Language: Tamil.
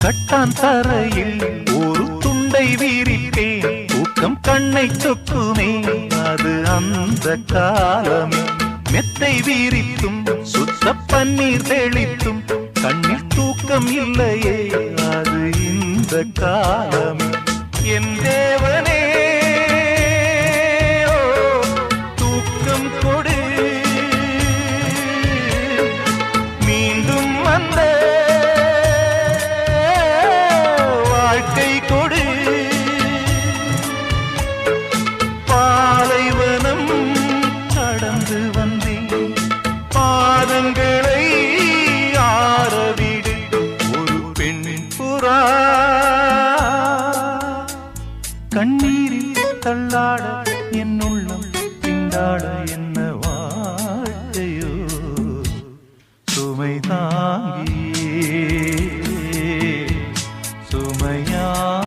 கட்டான் தரையில் ஒரு துண்டை வீரிப்பேன், தூக்கம் கண்ணை சொக்குமே அது அந்த காலமே. மெத்தை வீரித்தும் சுத்த பன்னீர் தெளித்தும் கண்ணில் தூக்கம் இல்லையே அது இந்த காலமே. என் தேவனே ஓ, தூக்கம் கொடு, மீண்டும் வந்த வாழ்க்கை கொடு. பாலைவனம் கடந்து வந்தேன், பாதங்களை ஆரவிடு. ஒரு பெண்ணின் புறா கண்ணீரில் தள்ளாட என் உள்ளம் திண்டாட. என்ன வாழ்க்கையோ சுமை தாங்கியே சுமையா